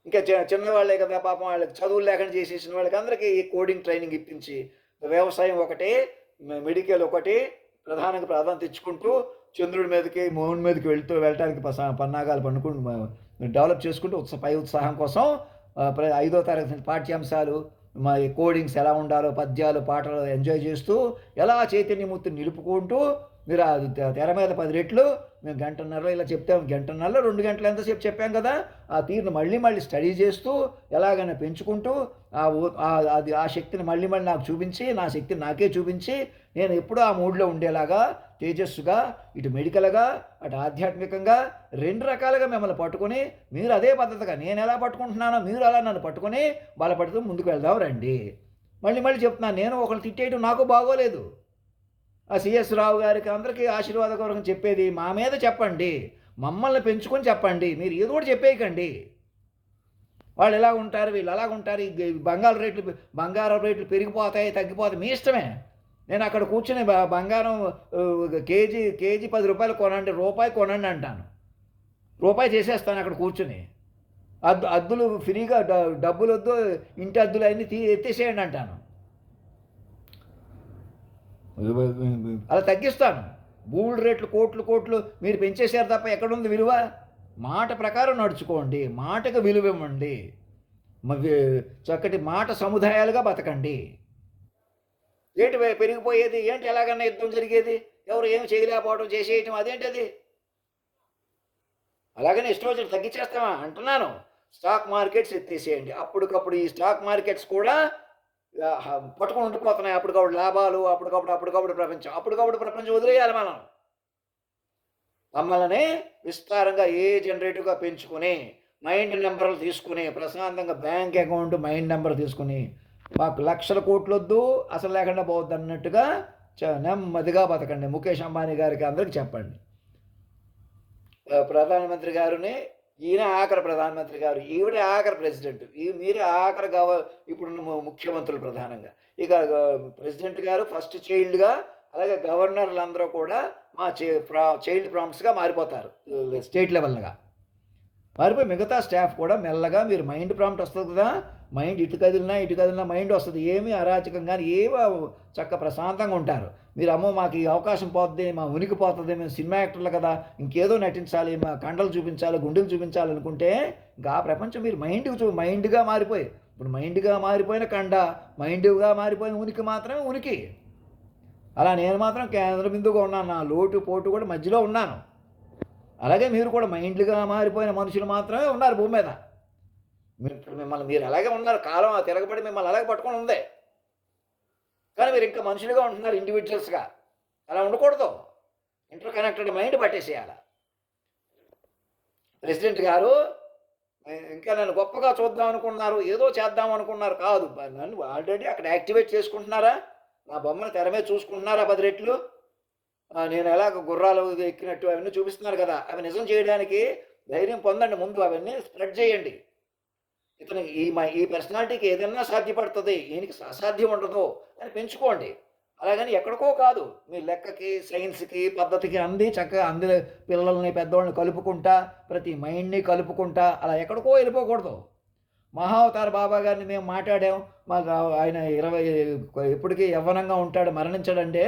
ఇంకా చిన్నవాళ్ళే కదా పాపం, వాళ్ళకి చదువులు లేకుండా చేసేసిన వాళ్ళకి అందరికీ ఈ కోడింగ్ ట్రైనింగ్ ఇప్పించి, వ్యవసాయం ఒకటి, మెడికల్ ఒకటి ప్రధానంగా ప్రాధాన్యత ఇచ్చుకుంటూ చంద్రుడి మీదకి, మూన్ మీదకి వెళ్ళటానికి పన్నాగాలు పన్నుకుంటూ డెవలప్ చేసుకుంటూ పై ఉత్సాహం కోసం 5వ తరగతి పాఠ్యాంశాలు, ఈ కోడింగ్స్ ఎలా ఉండాలో, పద్యాలు, పాటలు ఎంజాయ్ చేస్తూ ఎలా చైతన్యమూర్తిని నిలుపుకుంటూ మీరు తెర మీద 10 రెట్లు మేము గంటన్నరలో ఇలా చెప్తాం, గంటన్నరలో 2 గంటలు ఎంతసేపు చెప్పాం కదా, ఆ తీరును మళ్ళీ మళ్ళీ స్టడీ చేస్తూ ఎలాగైనా పెంచుకుంటూ అది ఆ శక్తిని మళ్ళీ మళ్ళీ నాకు చూపించి, నా శక్తిని నాకే చూపించి నేను ఎప్పుడూ ఆ మూడ్లో ఉండేలాగా తేజస్సుగా, ఇటు మెడికల్గా అటు ఆధ్యాత్మికంగా 2 రకాలుగా మిమ్మల్ని పట్టుకొని, మీరు అదే పద్ధతిగా నేను ఎలా పట్టుకుంటున్నానో మీరు అలా నన్ను పట్టుకొని బలపడుతూ ముందుకు వెళ్దాం రండి. మళ్ళీ మళ్ళీ చెప్తున్నాను, నేను ఒకరిని తిట్టేయడం నాకు బాగోలేదు. ఆ సిఎస్ రావు గారికి అందరికీ ఆశీర్వాదకరంగా చెప్పేది, మా మీద చెప్పండి, మమ్మల్ని పెంచుకొని చెప్పండి, మీరు ఏదో ఒకటి చెప్పేయకండి. వాళ్ళు ఎలా ఉంటారు, వీళ్ళు అలాగ ఉంటారు, ఈ బంగారం రేట్లు పెరిగిపోతాయి, తగ్గిపోతాయి, మీ ఇష్టమే. నేను అక్కడ కూర్చుని బంగారం కేజీ 10 రూపాయలు కొనండి, రూపాయి కొనండి అంటాను. రూపాయి చేసేస్తాను అక్కడ కూర్చుని. అద్దులు ఫ్రీగా, డబ్బులు వద్దు, ఇంటి అద్దులు అన్నీ ఎత్తేసేయండి అంటాను. అలా తగ్గిస్తాను. భూముల రేట్లు కోట్లు మీరు పెంచేశారు తప్ప ఎక్కడుంది విలువ? మాట ప్రకారం నడుచుకోండి, మాటకు విలువ ఇవ్వండి, చక్కటి మాట సముదాయాలుగా బతకండి. ఏంటి పెరిగిపోయేది, ఏంటి ఎలాగన్నా యుద్ధం జరిగేది, ఎవరు ఏమి చేయలేకపోవడం, చేసేయటం, అదేంటి అది? అలాగనే ఇష్టం వచ్చినట్టు తగ్గించేస్తామా అంటున్నాను. స్టాక్ మార్కెట్స్ ఎత్తేసేయండి. అప్పటికప్పుడు ఈ స్టాక్ మార్కెట్స్ కూడా పట్టుకొని ఉండిపోతున్నాయి. అప్పటికప్పుడు లాభాలు, అప్పటికప్పుడు ప్రపంచం వదిలేయాలి మనం. మమ్మల్ని విస్తారంగా జనరేటివ్గా పెంచుకొని, మైండ్ నెంబర్లు తీసుకుని, ప్రశాంతంగా బ్యాంక్ అకౌంట్ మైండ్ నెంబర్ తీసుకుని, మాకు లక్షల కోట్లు వద్దు, అసలు లేకుండా పోవద్దు అన్నట్టుగా నెమ్మదిగా బతకండి. ముఖేష్ అంబానీ గారికి అందరికి చెప్పండి. ప్రధానమంత్రి గారిని, ఈయన ఆఖరి ప్రధానమంత్రి గారు, ఈవిడే ఆఖరి ప్రెసిడెంట్, మీరే ఆఖరి ఇప్పుడున్న ముఖ్యమంత్రులు ప్రధానంగా. ఇక ప్రెసిడెంట్ గారు ఫస్ట్ చైల్డ్గా, అలాగే గవర్నర్లు అందరూ కూడా మా చైల్డ్ ప్రాంప్ట్స్గా మారిపోతారు. స్టేట్ లెవెల్గా మారిపోయి మిగతా స్టాఫ్ కూడా మెల్లగా, మీరు మైండ్ ప్రాంప్ట్ వస్తుంది కదా, మైండ్ ఇటు కదిలినా మైండ్ వస్తుంది. ఏమీ అరాచకం కానీ చక్క ప్రశాంతంగా ఉంటారు. మీరు అమ్మో మాకు ఈ అవకాశం పోతుంది, మా ఉనికి పోతుంది, మేము సినిమా యాక్టర్లు కదా, ఇంకేదో నటించాలి, మా కండలు చూపించాలి, గుండెలు చూపించాలి అనుకుంటే ఇంకా ఆ ప్రపంచం మీరు మైండ్గా మారిపోయి, ఇప్పుడు మైండ్గా మారిపోయిన కండ, మైండ్గా మారిపోయిన ఉనికి మాత్రమే ఉనికి. అలా నేను మాత్రం కేంద్ర బిందువుగా ఉన్నాను, నా లోటు పోటు కూడా మధ్యలో ఉన్నాను. అలాగే మీరు కూడా మైండ్గా మారిపోయిన మనుషులు మాత్రమే ఉన్నారు భూమి మీద. మిమ్మల్ని మీరు అలాగే ఉన్నారు, కాలం తిరగబడి మిమ్మల్ని అలాగే పట్టుకొని ఉంది. కానీ మీరు ఇంకా మనుషులుగా ఉంటున్నారు, ఇండివిజువల్స్గా. అలా ఉండకూడదు. ఇంటర్ కనెక్టెడ్ మైండ్ పట్టేసేయాలి. ప్రెసిడెంట్ గారు ఇంకా నన్ను గొప్పగా చూద్దాం అనుకున్నారు, ఏదో చేద్దాం అనుకున్నారు, కాదు, నన్ను ఆల్రెడీ అక్కడ యాక్టివేట్ చేసుకుంటున్నారా, నా బొమ్మను తెర మీద చూసుకుంటున్నారా 10 రెట్లు, నేను ఎలాగ గుర్రాలు ఎక్కినట్టు అవన్నీ చూపిస్తున్నారు కదా, అవి నిజం చేయడానికి ధైర్యం పొందండి. ముందు అవన్నీ స్ప్రెడ్ చేయండి. ఇతను ఈ పర్సనాలిటీకి ఏదైనా సాధ్యపడుతుంది, ఈయనకి అసాధ్యం ఉండదు అని పెంచుకోండి. అలాగని ఎక్కడికో కాదు, మీ లెక్కకి, సైన్స్కి, పద్ధతికి చక్కగా పిల్లల్ని పెద్దవాళ్ళని కలుపుకుంటా, ప్రతి మైండ్ని కలుపుకుంటా అలా ఎక్కడికో వెళ్ళిపోకూడదు. మహావతార బాబా గారిని మేము మాట్లాడాం, మాకు ఆయన ఎప్పటికీ యవ్వనంగా ఉంటాడు, మరణించాడంటే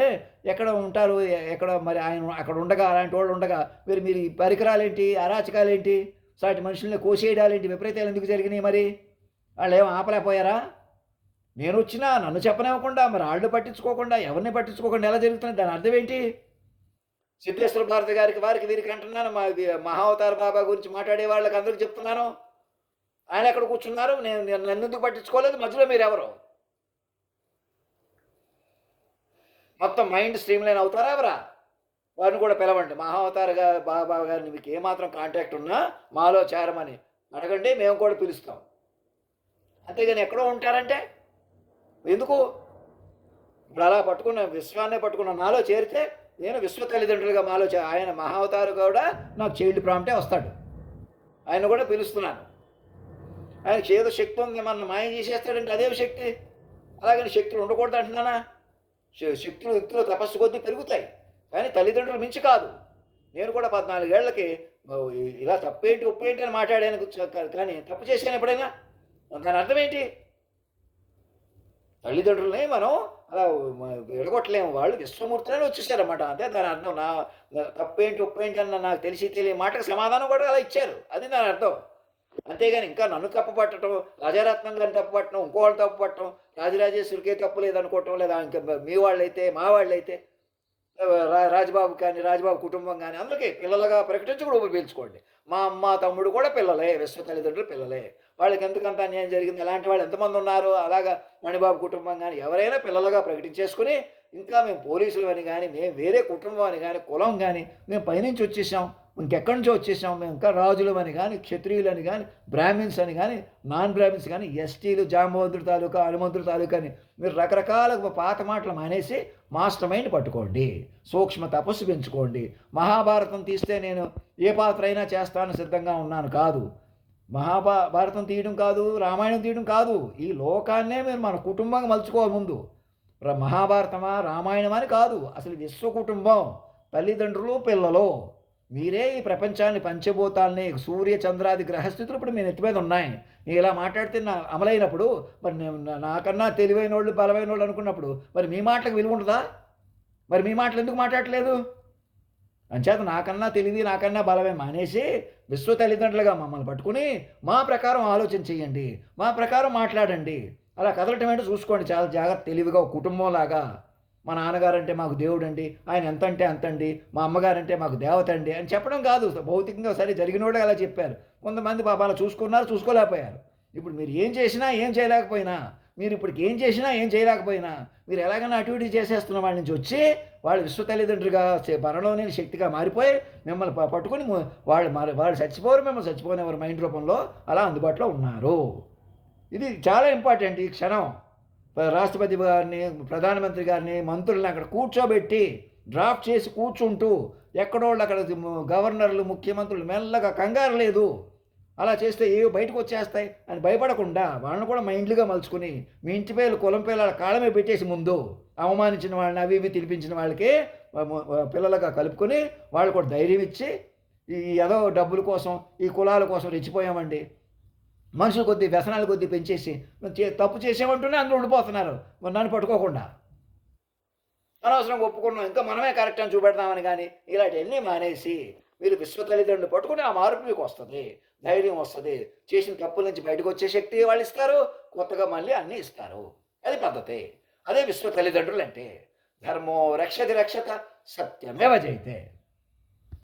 ఎక్కడ ఉంటారు, ఎక్కడ మరి ఆయన అక్కడ ఉండగా, అలాంటి వాళ్ళు ఉండగా మీరు ఈ పరికరాలేంటి, అరాచకాలేంటి, సాటి మనుషుల్ని కోసేయడాలేంటి, విపరీతాలు ఎందుకు జరిగినాయి? మరి వాళ్ళు ఏమో ఆపలేకపోయారా? నేను వచ్చినా నన్ను చెప్పనివ్వకుండా, మరి వాళ్ళు పట్టించుకోకుండా, ఎవరిని పట్టించుకోకుండా ఎలా జరుగుతున్నాయి? దాని అర్థం ఏంటి? సిద్ధేశ్వర భారతి గారికి, వారికి వీరికి అంటున్నాను, మహావతార బాబా గురించి మాట్లాడే వాళ్ళకి అందరికీ చెప్తున్నాను. ఆయన ఎక్కడ కూర్చున్నారు, నన్ను ఎందుకు పట్టించుకోలేదు? మధ్యలో మీరు ఎవరు? మొత్తం మైండ్ స్ట్రీమ్ లైన్ అవుతారా ఎవరా? వారిని కూడా పిలవండి. మహావతార బాబా గారిని మీకు ఏమాత్రం కాంటాక్ట్ ఉన్నా మాలో చేరమని అడగండి, మేము కూడా పిలుస్తాం. అంతేగాని ఎక్కడో ఉంటారంటే ఎందుకు? ఇప్పుడు అలా విశ్వాన్నే పట్టుకున్న నాలో చేరితే నేను విశ్వ తల్లిదండ్రులుగా మాలో ఆయన మహావతారు కూడా నాకు చైల్డ్ ప్రాంప్టే వస్తాడు. ఆయన కూడా పిలుస్తున్నాను. ఆయనకి ఏదో శక్తి ఉంది, మన మాయం చేసేస్తాడంటే అదే శక్తి. అలాగని శక్తులు ఉండకూడదు అంటున్నానా? శక్తులు యుక్తులు తపస్సు కొద్దీ పెరుగుతాయి, కానీ తల్లిదండ్రులు మించి కాదు. నేను కూడా 14 ఏళ్లకి ఇలా తప్పేంటి ఒప్పేంటి అని మాట్లాడాను, కానీ తప్పు చేశాను ఎప్పుడైనా? దాని అర్థం ఏంటి? తల్లిదండ్రులని మనం అలా విడగొట్టలేము. వాళ్ళు విశ్వమూర్తులని వచ్చేసారన్నమాట. అంతే దాని అర్థం. తప్పేంటి ఒప్పేంటి అన్న నాకు తెలిసి తెలియని మాటకు సమాధానం కూడా అలా ఇచ్చారు. అది దాని అర్థం. అంతేగాని ఇంకా నన్ను తప్పుపట్టడం, రాజారత్నం గారిని తప్పుపట్టడం, ఇంకోళ్ళు తప్పుపట్టడం, రాజరాజేశ్వరికే తప్పు లేదనుకోవటం, లేదా ఇంకా మీ వాళ్ళైతే మా వాళ్ళైతే రాజబాబు కానీ రాజబాబు కుటుంబం కానీ అందరికీ పిల్లలుగా ప్రకటించి కూడా ఊపిరి పీల్చుకోండి. మా అమ్మ తమ్ముడు కూడా పిల్లలే, విశ్వ తల్లిదండ్రులు పిల్లలే. వాళ్ళకి ఎందుకంత అన్యాయం జరిగింది, అలాంటి వాళ్ళు ఎంతమంది ఉన్నారు? అలాగా మణిబాబు కుటుంబం కానీ ఎవరైనా పిల్లలుగా ప్రకటించేసుకుని, ఇంకా మేము పోలీసులు అని కానీ, మేము వేరే కుటుంబం అని కానీ, కులం కానీ, మేము పైనుంచి వచ్చేసాం, ఇంకెక్కడి నుంచో వచ్చేసాం, మేము ఇంకా రాజులు అని కానీ, క్షత్రియులు అని కానీ, బ్రాహ్మిన్స్ అని కానీ, నాన్ బ్రాహ్మిన్స్ కానీ, ఎస్టీలు, జాంబవంతుడి తాలూకా, హనుమంతుడి తాలూకా అని మీరు రకరకాల పాత మాటలు మానేసి మాస్టర్ మైండ్ పట్టుకోండి, సూక్ష్మ తపస్సు పెంచుకోండి. మహాభారతం తీస్తే నేను ఏ పాత్ర అయినా చేస్తాను సిద్ధంగా ఉన్నాను కాదు. మహాభారతం తీయడం కాదు, రామాయణం తీయడం కాదు. ఈ లోకాన్నే మీరు మన కుటుంబంగా మలుచుకోవాలి ముందు. మహాభారతమా రామాయణమా అని కాదు, అసలు విశ్వ కుటుంబం, తల్లిదండ్రులు పిల్లలు. మీరే ఈ ప్రపంచాన్ని పంచభూతాలని, సూర్య చంద్రాది గ్రహస్థితులు ఇప్పుడు మీ నెత్తి మీద ఉన్నాయి. నేను ఇలా మాట్లాడితే అమలైనప్పుడు మరి నాకన్నా తెలివైన వాళ్ళు బలమైన వాళ్ళు అనుకున్నప్పుడు మరి మీ మాటలకు విలువ ఉంటుందా? మరి మీ మాటలు ఎందుకు మాట్లాడట్లేదు? అంచేత నాకన్నా తెలివి నాకన్నా బలమే మానేసి విశ్వ తల్లిదండ్రులుగా మమ్మల్ని పట్టుకుని మా ప్రకారం ఆలోచన చెయ్యండి, మా ప్రకారం మాట్లాడండి. అలా కదలటం ఏంటో చూసుకోండి చాలా జాగ్రత్త, తెలివిగా ఒక కుటుంబంలాగా. మా నాన్నగారంటే మాకు దేవుడు అండి, ఆయన ఎంత అంటే అంతండి, మా అమ్మగారంటే మాకు దేవత అండి అని చెప్పడం కాదు. భౌతికంగా సరే జరిగినోడే అలా చెప్పారు. కొంతమంది పాప అలా చూసుకున్నారు, చూసుకోలేకపోయారు. ఇప్పుడు మీరు ఏం చేసినా ఏం చేయలేకపోయినా, మీరు ఇప్పటికి ఏం చేసినా ఏం చేయలేకపోయినా, మీరు ఎలాగైనా అటు ఇటు చేసేస్తున్న వాళ్ళ నుంచి వచ్చి వాళ్ళు విశ్వ తల్లిదండ్రులుగా మరణంలోనే శక్తిగా మారిపోయి మిమ్మల్ని పట్టుకుని వాళ్ళు చచ్చిపోరు, మిమ్మల్ని చచ్చిపోయినవారు మైండ్ రూపంలో అలా అందుబాటులో ఉన్నారు. ఇది చాలా ఇంపార్టెంట్. ఈ క్షణం రాష్ట్రపతి గారిని, ప్రధానమంత్రి గారిని, మంత్రులను అక్కడ కూర్చోబెట్టి డ్రాఫ్ట్ చేసి కూర్చుంటూ, ఎక్కడోళ్ళు అక్కడ గవర్నర్లు, ముఖ్యమంత్రులు మెల్లగా కంగారు లేదు, అలా చేస్తే ఏవో బయటకు వచ్చేస్తాయి అని భయపడకుండా వాళ్ళని కూడా మైండ్లుగా మలుచుకుని మీ ఇంటి పేర్లు కులం పేర్ల కాళ్ళమే పెట్టేసి ముందు అవమానించిన వాళ్ళని అవి ఇవి తినిపించిన వాళ్ళకి పిల్లలుగా కలుపుకొని వాళ్ళు కూడా ధైర్యం ఇచ్చి, ఈ ఏదో డబ్బుల కోసం ఈ కులాల కోసం రెచ్చిపోయామండి, మనుషుల కొద్దీ వ్యసనాల కొద్దీ పెంచేసి తప్పు చేసామంటూనే అందరూ ఉండిపోతున్నారు నన్ను పట్టుకోకుండా. అనవసరంగా ఒప్పుకున్నాం, ఇంకా మనమే కరెక్ట్ అని చూపెడతామని. కానీ ఇలాంటివన్నీ మానేసి మీరు విశ్వ తల్లిదండ్రులు పట్టుకుని ఆ మార్పు మీకు వస్తుంది, ధైర్యం వస్తుంది. చేసిన తప్పుల నుంచి బయటకు వచ్చే శక్తి వాళ్ళు ఇస్తారు, కొత్తగా మళ్ళీ అన్నీ ఇస్తారు. అది పద్ధతి. అదే విశ్వ తల్లిదండ్రులు అంటే. ధర్మో రక్షతి రక్షత, సత్యమేవ జయతే.